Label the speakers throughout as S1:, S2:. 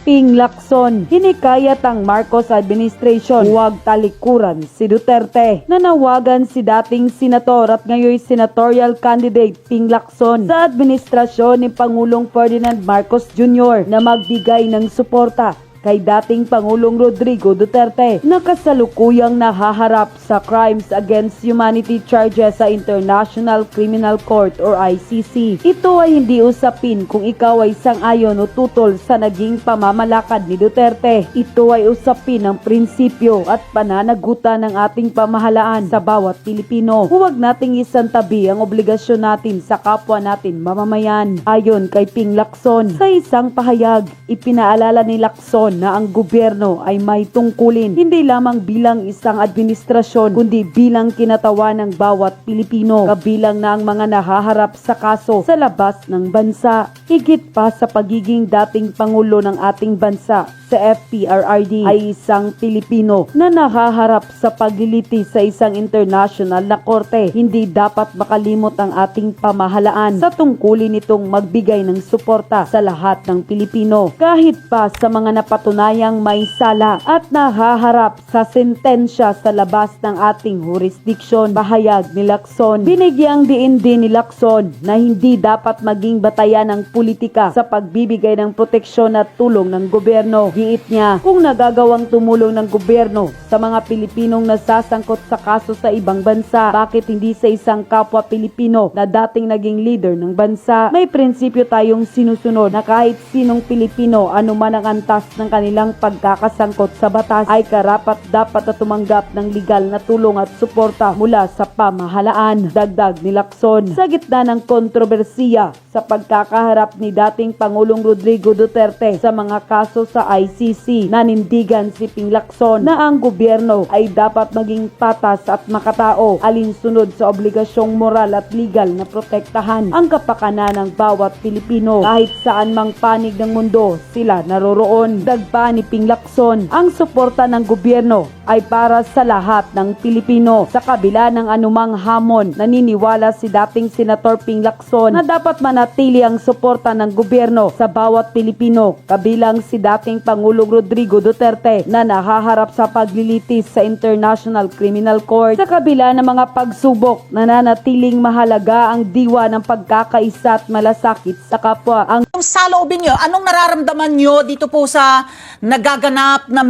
S1: Ping Lacson, hinikayat ang Marcos administration huwag talikuran si Duterte. Nanawagan si dating senator at ngayon senatorial candidate Ping Lacson sa administrasyon ni Pangulong Ferdinand Marcos Jr. na magbigay ng suporta kay dating Pangulong Rodrigo Duterte na kasalukuyang nahaharap sa Crimes Against Humanity charges sa International Criminal Court or ICC. Ito ay hindi usapin kung ikaw ay sang-ayon o tutol sa naging pamamalakad ni Duterte. Ito ay usapin ng prinsipyo at pananagutan ng ating pamahalaan sa bawat Pilipino. Huwag nating isantabi ang obligasyon natin sa kapwa natin mamamayan. Ayon kay Ping Lacson, sa isang pahayag, ipinaalala ni Lacson na ang gobyerno ay may tungkulin hindi lamang bilang isang administrasyon kundi bilang kinatawan ng bawat Pilipino, kabilang na ang mga nahaharap sa kaso sa labas ng bansa. Higit pa sa pagiging dating Pangulo ng ating bansa, sa FPRRD ay isang Pilipino na nahaharap sa pagliliti sa isang international na korte. Hindi dapat makalimot ang ating pamahalaan sa tungkulin nitong magbigay ng suporta sa lahat ng Pilipino kahit pa sa mga napatunayang may sala at nahaharap sa sentensya sa labas ng ating jurisdiction. Pahayag ni Lacson. Binigyang diin din ni Lacson na hindi dapat maging batayan ng politika sa pagbibigay ng proteksyon at tulong ng gobyerno. Giit niya, kung nagagawang tumulong ng gobyerno sa mga Pilipinong nasasangkot sa kaso sa ibang bansa, bakit hindi sa isang kapwa Pilipino na dating naging leader ng bansa? May prinsipyo tayong sinusunod na kahit sinong Pilipino, anuman ang antas ng kanilang pagkakasangkot sa batas, ay karapat-dapat na tumanggap ng legal na tulong at suporta mula sa pamahalaan. Dagdag ni Lacson, sa gitna ng kontrobersiya sa pagkakaharap ni dating Pangulong Rodrigo Duterte sa mga kaso sa ICC, nanindigan si Ping Lacson na ang gobyerno ay dapat maging patas at makatao, alinsunod sa obligasyong moral at legal na protektahan ang kapakanan ng bawat Pilipino kahit saan mang panig ng mundo sila naroroon. Dagpa ni Ping Lacson, ang suporta ng gobyerno ay para sa lahat ng Pilipino. Sa kabila ng anumang hamon, naniniwala si dating Senator Ping Lacson na dapat manatili ang suporta ng gobyerno sa bawat Pilipino, kabilang si dating Pangulong Rodrigo Duterte na nahaharap sa paglilitis sa International Criminal Court. Sa kabila ng mga pagsubok, nananatiling mahalaga ang diwa ng pagkakaisa at malasakit sa kapwa. Ang
S2: Sa loobin nyo, anong nararamdaman nyo dito po sa nagaganap na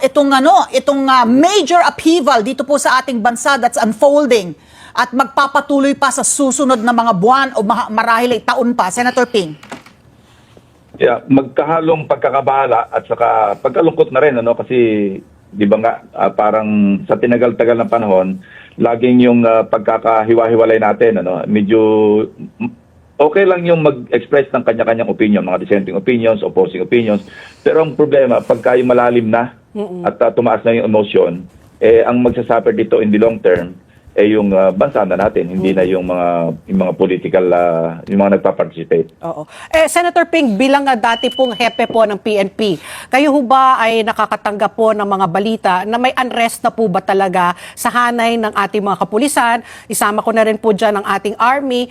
S2: itong major upheaval dito po sa ating bansa that's unfolding at magpapatuloy pa sa susunod na mga buwan o marahil ay taon pa? Senator Ping.
S3: Yeah, magkahalong pagkakabahala at saka pagkalungkot na rin kasi di ba nga parang sa tinagal-tagal na panahon laging yung pagkakahiwa-hiwalay natin medyo okay lang yung mag-express ng kanya-kanyang opinion, mga dissenting opinions, opposing opinions, pero ang problema pagka yung malalim na at tumaas na yung emotion, ang magsasuffer dito in the long term yung bansa na natin, hindi na yung mga political, yung mga nagpa-participate.
S4: Oo. Senator Ping, bilang dati pong hepe po ng PNP, kayo ho ba ay nakakatanggap po ng mga balita na may unrest na po ba talaga sa hanay ng ating mga kapulisan? Isama ko na rin po dyan ang ating army.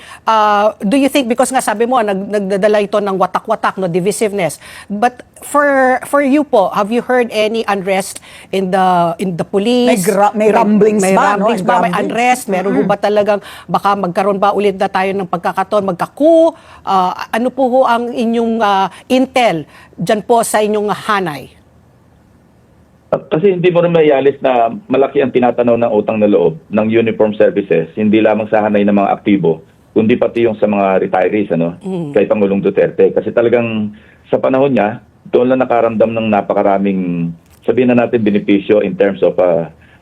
S4: Do you think, because nga sabi mo, nagdadala ito ng watak-watak, divisiveness. But for you po, have you heard any unrest in the police?
S2: May rumblings ba?
S4: May unrest? Meron ho ba talagang baka magkaroon ba ulit na tayo ng pagkakataon, magkaku? Ano po ho ang inyong intel dyan po sa inyong hanay?
S3: Kasi hindi mo rin maialis na malaki ang tinatanaw ng utang na loob ng uniform services, hindi lamang sa hanay ng mga aktibo, kundi pati yung sa mga retirees kay Pangulong Duterte. Kasi talagang sa panahon niya, doon lang nakaramdam ng napakaraming, sabihin na natin, benepisyo in terms of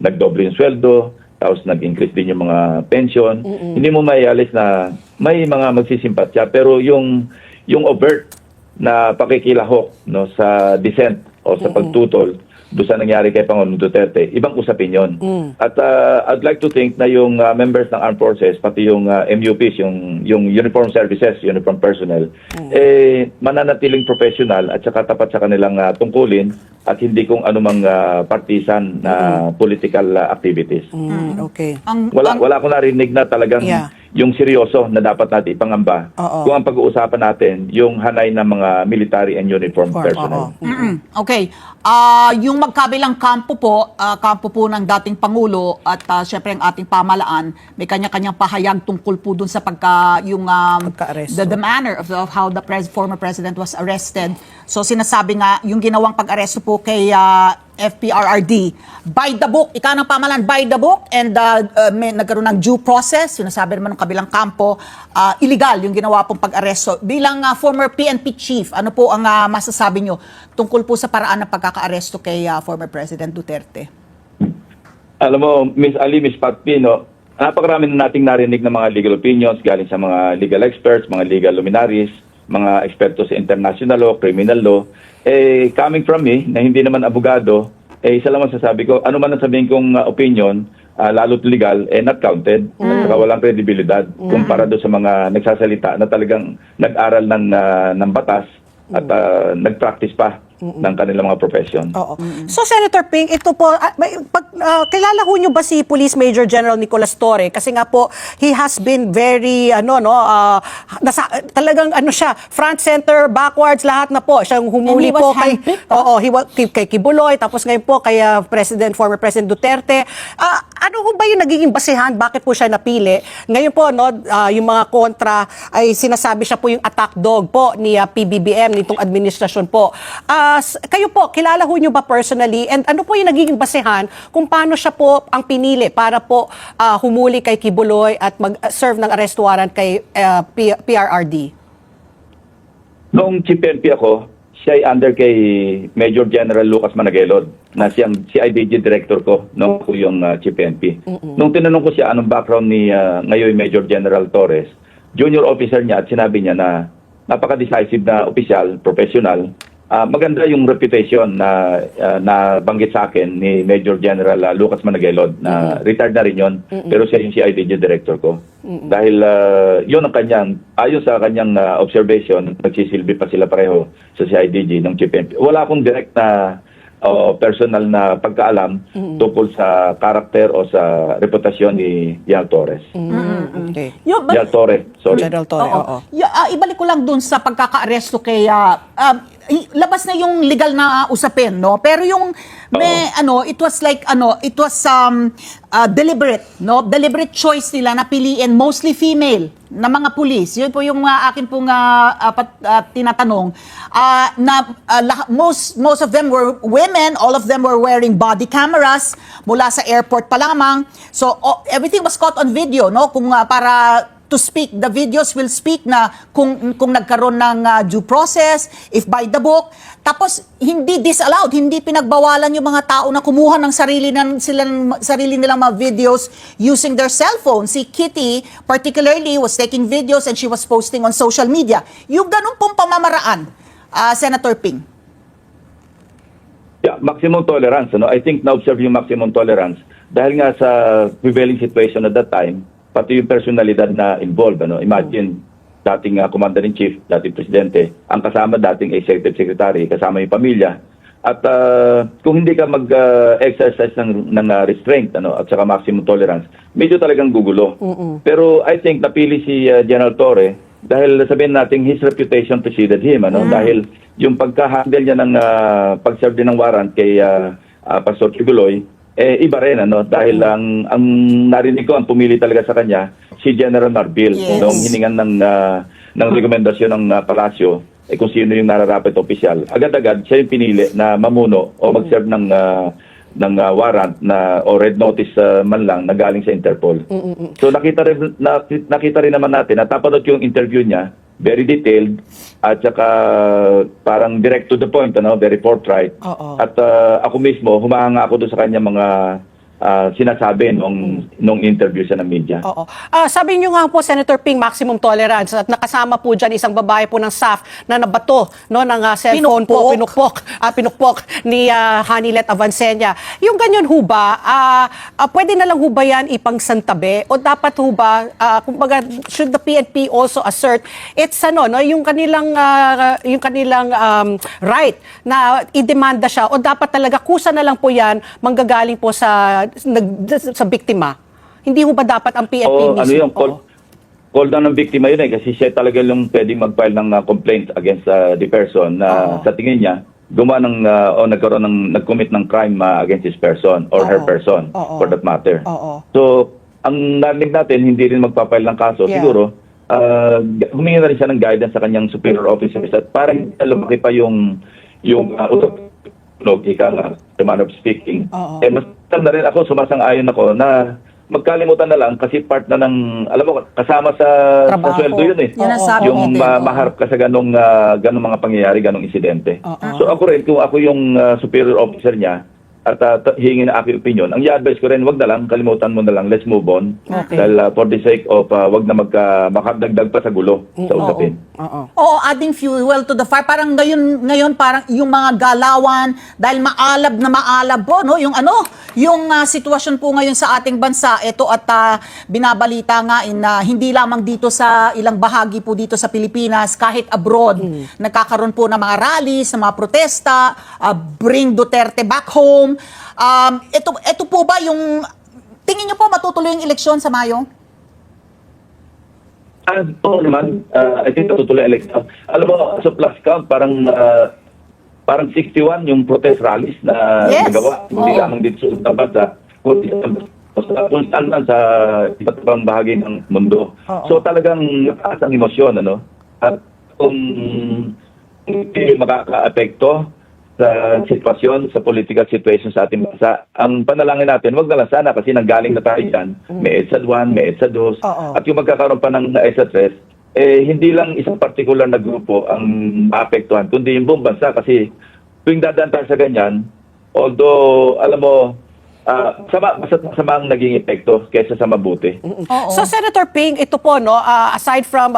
S3: nagdoble yung sweldo, tapos nag-increase din yung mga pension. Hindi mo maialis na may mga magsisimpatya, pero yung overt na pakikilahok sa dissent o sa pagtutol doon sa nangyari kay Pangulong Duterte, ibang usapin yun. At I'd like to think na yung members ng armed forces, pati yung MUPs, yung uniform services, uniform personnel, mananatiling professional at saka tapat sa kanilang tungkulin at hindi kung anumang partisan na political activities.
S4: Okay.
S3: Wala akong narinig na talagang
S4: Yeah.
S3: yung seryoso na dapat natin ipangamba.
S4: Oo.
S3: Kung ang pag-uusapan natin, yung hanay ng mga military and uniformed personnel.
S2: Okay. Yung magkabilang kampo po ng dating Pangulo at syempre ang ating pamalaan, may kanya-kanyang pahayag tungkol po dun sa
S4: Pagka-aresto.
S2: the manner of how the former president was arrested. So sinasabi nga, yung ginawang pag-aresto po kay FPRRD, by the book, ika ng pamalan, by the book, and may nagkaroon ng due process, sinasabi naman ng kabilang kampo, illegal yung ginawa pong pag-aresto. Bilang former PNP chief, ano po ang masasabi nyo tungkol po sa paraan ng pagkaka-aresto kay former President Duterte?
S3: Alam mo, Miss Ali, Miss Patpi, no, napakarami na nating narinig ng mga legal opinions galing sa mga legal experts, mga legal luminaries, mga eksperto sa international law, criminal law. Coming from me, na hindi naman abogado, isa lang masasabi ko, ano man ang sabihin kong opinion, lalo't legal, not counted. At saka walang kredibilidad kumpara doon sa mga nagsasalita na talagang nag-aral ng batas at nag-practice pa ng kanilang mga profession.
S4: Oo. So, Senator Ping, ito po, kilala ho nyo ba si Police Major General Nicolas Torre? Kasi nga po, he has been very, talagang siya, front, center, backwards, lahat na po. Siyang humuli
S2: And he was
S4: po kay,
S2: handpicked,
S4: kay Kibuloy, tapos ngayon po kay former President Duterte. Ano ho ba yung nagiging basihan? Bakit po siya napili? Ngayon po, yung mga kontra ay sinasabi siya po yung attack dog po ni PBBM, nitong administrasyon po. Kayo po, kilala ho nyo ba personally? And ano po yung nagiging basehan kung paano siya po ang pinili para po humuli kay Kibuloy at mag-serve ng arrest warrant kay PRRD?
S3: Noong Chief PNP ako, siya ay under kay Major General Lucas Managelod, na siyang CIDG director ko noong ko yung Chief PNP. Nung tinanong ko siya anong background ni ngayon Major General Torres, junior officer niya, at sinabi niya na napaka-decisive na opisyal, professional. Maganda yung reputation na banggit sa akin ni Major General Lucas Managelod, na retired na rin yun, pero siya yung CIDG director ko. Dahil yun ang kanyang, ayon sa kanyang observation, nagsisilbi pa sila pareho sa CIDG ng CPNP. Wala akong direct na personal na pagkaalam tungkol sa karakter o sa reputasyon ni General Torres.
S4: Okay.
S3: General Torres, sorry.
S4: General Torre, oo.
S2: Ibalik ko lang dun sa pagkaka-aresto kay labas na yung legal na usapin, no? Pero yung it was deliberate, no? Deliberate choice nila na piliin mostly female na mga pulis. Yun po yung akin pong tinatanong. Most of them were women, all of them were wearing body cameras mula sa airport pa lamang. So everything was caught on video, no? Kung para to speak, the videos will speak na kung nagkaroon ng due process, if by the book. Tapos hindi disallowed, hindi pinagbawalan yung mga tao na kumuha ng sarili nilang mga videos using their cellphone. Si Kitty particularly was taking videos and she was posting on social media. Yung ganun pong pamamaraan, Senator Ping.
S3: Yeah, maximum tolerance. I think na-observe yung maximum tolerance dahil nga sa prevailing situation at that time, pati yung personalidad na involved. Imagine, dating Commander-in-Chief, dating Presidente, ang kasama dating Executive Secretary, kasama yung pamilya. At kung hindi ka mag-exercise ng restraint at saka maximum tolerance, medyo talagang gugulo. Pero I think napili si General Torre dahil sabihin natin his reputation preceded him. Dahil yung pagka-handle niya ng pag-serve din ng warrant kay Pastor Kibuloy, iba rin, dahil ang narinig ko, ang pumili talaga sa kanya, si General Marbil.
S2: Yes.
S3: Noong hiningan ng rekomendasyon ng Palasyo, kung sino yung nararapat opisyal. Agad-agad, siya yung pinili na mamuno o mag-serve ng warrant o red notice man lang na galing sa Interpol. So nakita rin naman natin, natapanood yung interview niya, very detailed, at saka parang direct to the point, very forthright. At ako mismo, humahanga ako doon sa kanya sinasabi nung interview sa ng media.
S4: Oo. Sabi niyo nga po, Senator Ping, maximum tolerance at nakasama po dyan isang babae po ng staff na nabato no, ng cellphone po, pinukpok ni Hanilet Avancenia. Yung ganyan ho ba, pwede na lang ho ba yan ipangsantabi o dapat ho ba, kumbaga, should the PNP also assert it's no, yung kanilang right na idemanda siya o dapat talaga kusa na lang po yan manggagaling po sa biktima? Hindi ho ba dapat ang PNP mismo?
S3: Ano yung call down ng biktima yun kasi siya talaga yung pwedeng mag-file ng complaint against the person na sa tingin niya gumawa ng nag-commit ng crime against this person or her person for that matter. So, ang narinig natin, hindi rin magpapile ng kaso. Siguro, humingi na rin siya ng guidance sa kanyang superior officers at parang lumaki pa yung ika nga, the manner of speaking. Mas na rin ako, sumasang-ayon ako na magkalimutan na lang kasi part na ng, alam mo, kasama sa sweldo yun eh.
S2: Yan ang sabi
S3: Yung
S2: natin.
S3: maharap ka sa ganong mga pangyayari, ganong insidente. So ako rin, kung ako yung superior officer niya, at hingin na aking opinion, ang i-advise ko rin, wag na lang, kalimutan mo na lang, let's move on. Dahil for the sake of, wag na makadagdag pa sa gulo sa usapin.
S2: Oo, adding fuel to the fire. Parang ngayon parang yung mga galawan, dahil maalab po, no? Yung sitwasyon po ngayon sa ating bansa, ito at binabalita nga hindi lamang dito sa ilang bahagi po dito sa Pilipinas, kahit abroad, nagkakaroon po ng mga rallies, ng mga protesta, bring Duterte back home. Ito po ba yung, tingin niyo po matutuloy yung eleksyon sa Mayo?
S3: Oo naman, I think natutuloy election. Alam mo, sa plus count, parang 61 yung protest rallies na nagawa. Hindi lamang dito sa bansa, kundi sa iba't ibang bahagi ng mundo. So talagang nataas ang emosyon, ano? At kung hindi makaka-apekto sa sitwasyon, sa political situation sa ating bansa, ang panalangin natin, wag na lang sana kasi nanggaling na tayo dyan, may EDSA 1, may EDSA 2, at yung magkakaroon pa ng EDSA 3, hindi lang isang particular na grupo ang maapektuhan, kundi yung buong bansa kasi tuwing dadaan tayo sa ganyan, although, alam mo, sama ang naging epekto kaysa sa mabuti.
S4: So, Senator Ping, ito po, no, aside from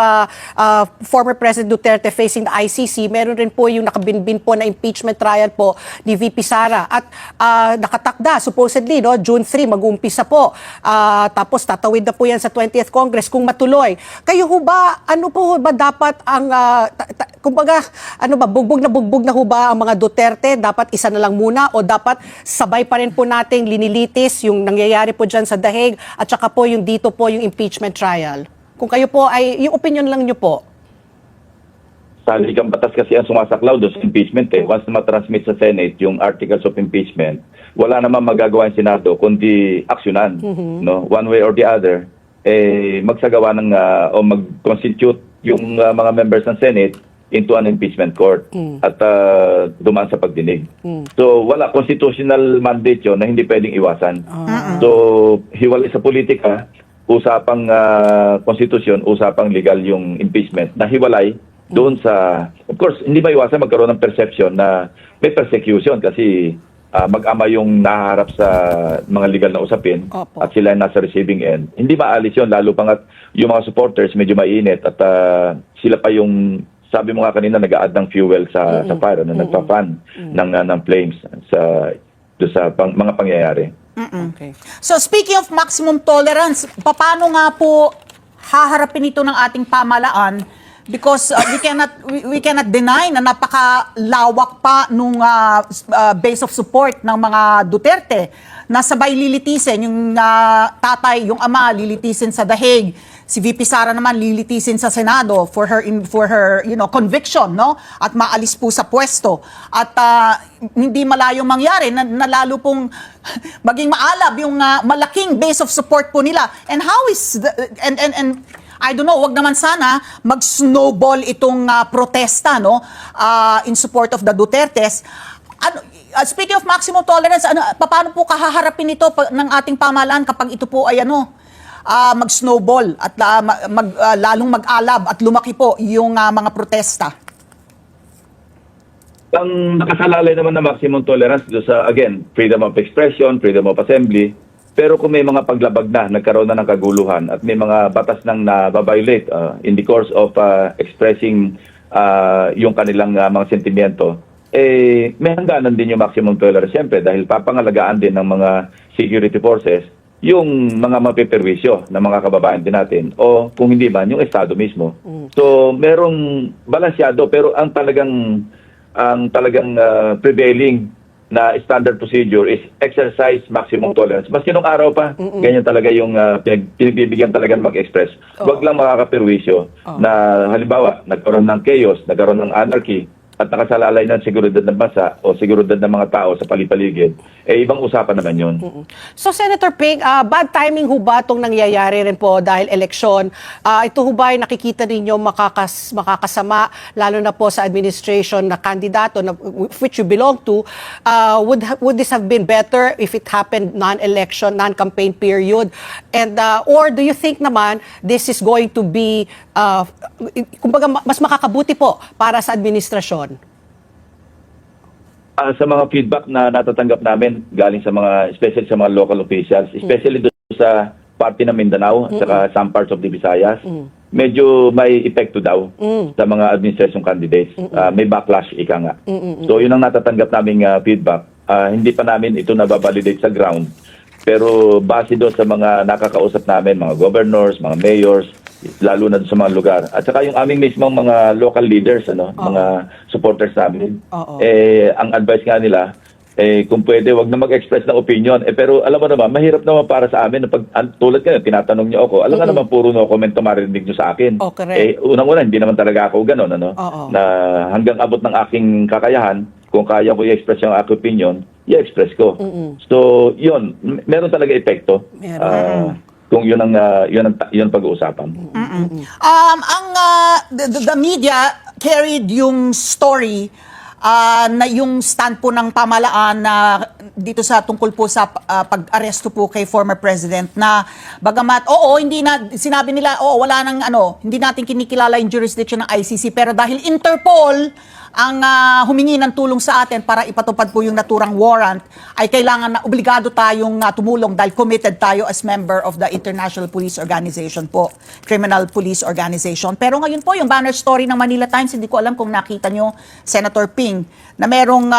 S4: former President Duterte facing the ICC, meron rin po yung nakabinbin po na impeachment trial po ni VP Sara. At nakatakda, supposedly, no, June 3, mag-uumpisa po. Tapos tatawid na po yan sa 20th Congress kung matuloy. Kayo ho ba, ano po ba dapat ang, kumbaga, bugbog na ho ba ang mga Duterte? Dapat isa na lang muna o dapat sabay pa rin po nating linilitis yung nangyayari po dyan sa Dahig at saka po yung dito po yung impeachment trial? Kung kayo po ay, yung opinion lang nyo po.
S3: Sa ligang batas kasi ang sumasaklaw doon sa impeachment once na matransmit sa Senate yung articles of impeachment, wala naman magagawa yung Senado kundi aksyonan, no? One way or the other, magsagawa ng o mag-constitute yung mga members ng Senate into an impeachment court at dumaan sa pagdinig. So wala, constitutional mandate yun na hindi pwedeng iwasan. So hiwalay sa politika, usapang konstitusyon, usapang legal yung impeachment na hiwalay doon sa, of course, hindi maiwasan magkaroon ng perception na may persecution kasi mag-ama yung naharap sa mga legal na usapin at sila nasa receiving end. Hindi maalis yun, lalo pa nga yung mga supporters medyo mainit at sila pa yung, sabi mo nga kanina, nag-a-add ng fuel sa fire, na nagpa-fan ng flames sa mga pangyayari.
S4: Okay.
S2: So speaking of maximum tolerance, paano nga po haharapin ito ng ating pamalaan? Because we cannot deny na napakalawak pa nung base of support ng mga Duterte na sabay lilitisin yung tatay, yung ama lilitisin sa Dahig. Si VP Sara naman lilitisin sa Senado for her conviction, no? At maalis po sa pwesto. At hindi malayong mangyari na lalo pong maging maalab yung malaking base of support po nila. And how is and I don't know, wag naman sana mag-snowball itong protesta, no? In support of the Dutertes. Speaking of maximum tolerance, paano po kahaharapin ito ng ating pamahalaan kapag ito po ay mag-snowball at lalong mag-alab at lumaki po yung mga protesta?
S3: Ang nakasalalay naman na maximum tolerance doon sa, again, freedom of expression, freedom of assembly, Pero kung may mga paglabag na, nagkaroon na ng kaguluhan at may mga batas nang na-violate in the course of expressing yung kanilang mga sentimiento, may hangganan din yung maximum tolerance siyempre dahil papangalagaan din ng mga security forces yung mga mapiperwisyo ng mga kababayan din natin o kung hindi man yung Estado mismo. So merong balansyado pero ang talagang prevailing na standard procedure is exercise maximum tolerance. Maski nung araw pa, ganyan talaga yung pinagbibigyan talaga mag-express. Huwag lang makakaperwisyo na halimbawa, nagkaroon ng chaos, nagkaroon ng anarchy, at nakasalalay ng seguridad ng bansa o seguridad ng mga tao sa palipaligid, ibang usapan naman yun.
S4: So Senator Ping, bad timing ho ba itong nangyayari rin po dahil eleksyon? Ito ho ba ay nakikita ninyo makakasama, lalo na po sa administration na kandidato na, which you belong to, would this have been better if it happened non-election, non-campaign period? And or do you think naman this is going to be, kumbaga mas makakabuti po para sa administrasyon?
S3: Sa mga feedback na natatanggap namin galing sa mga, especially sa mga local officials, especially doon sa party ng Mindanao, saka some parts of the Visayas, medyo may epekto daw sa mga administration candidates. May backlash, ika nga. So yun ang natatanggap naming feedback. Hindi pa namin ito nababalidate sa ground. Pero base doon sa mga nakakausap namin, mga governors, mga mayors, lalo na sa mga lugar. At saka yung aming mismong mga local leaders, mga supporters namin, ang advice nga nila, kung pwede, wag na mag-express ng opinion. Pero alam mo naman, mahirap naman para sa amin, tulad kayo, tinatanong niyo ako, alam nga naman, puro no comment na marinig niyo sa akin. Unang-una, hindi naman talaga ako ganun, na hanggang abot ng aking kakayahan, kung kaya ko i-express yung aking opinion, i-express ko. So, yun, meron talaga epekto. Kung yun ang pag-uusapan.
S2: The media carried yung story na yung stand po ng pamahalaan na dito sa tungkol po sa pag-aresto po kay former president na bagamat sinabi nila wala nang hindi natin kinikilala yung jurisdiction ng ICC pero dahil Interpol ang humingi ng tulong sa atin para ipatupad po yung naturang warrant, ay kailangan na obligado tayong tumulong dahil committed tayo as member of the International Police Organization po, Criminal Police Organization. Pero ngayon po, yung banner story ng Manila Times, hindi ko alam kung nakita nyo, Senator Ping, na merong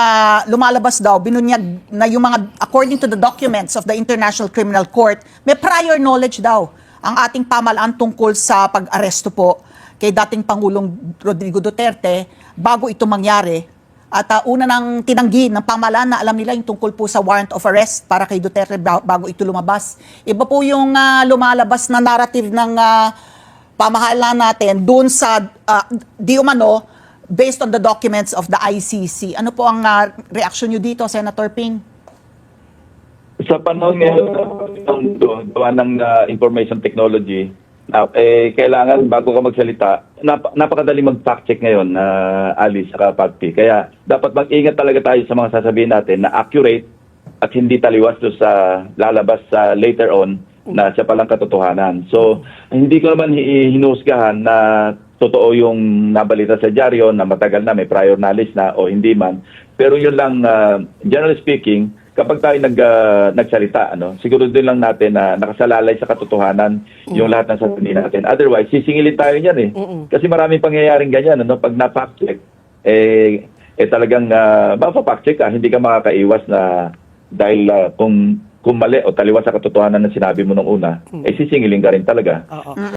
S2: lumalabas daw, binunyag na yung mga, according to the documents of the International Criminal Court, may prior knowledge daw ang ating pamahalaan tungkol sa pag-aresto po kay dating Pangulong Rodrigo Duterte bago ito mangyari. At una nang tinanggi ng pamahalaan na alam nila yung tungkol po sa warrant of arrest para kay Duterte bago ito lumabas. Iba po yung lumalabas na narrative ng pamahalaan natin doon sa di umano based on the documents of the ICC. Ano po ang reaksyon nyo dito, Senator Ping?
S3: Sa panahon ngayon gawa ng information technology, kailangan bago ka magsalita, napakadali mag-fact check ngayon na Alice at Pagpi. Kaya dapat mag-ingat talaga tayo sa mga sasabihin natin na accurate at hindi taliwas doon sa lalabas sa later on na siya palang katotohanan. So, hindi ko naman hinusgahan na totoo yung nabalita sa dyaryo na matagal na may prior knowledge na o hindi man. Pero yun lang, generally speaking, kapag tayo nagsalita, siguro din lang natin na nakasalalay sa katotohanan yung lahat ng sasabihin natin. Otherwise, sisingilin tayo niyan Kasi maraming pangyayaring ganyan, pag na-fact check, talagang mafa-fact check ka, hindi ka makakaiwas na dahil kung mali o taliwas sa katotohanan na sinabi mo nung una, sisingilin ka rin talaga.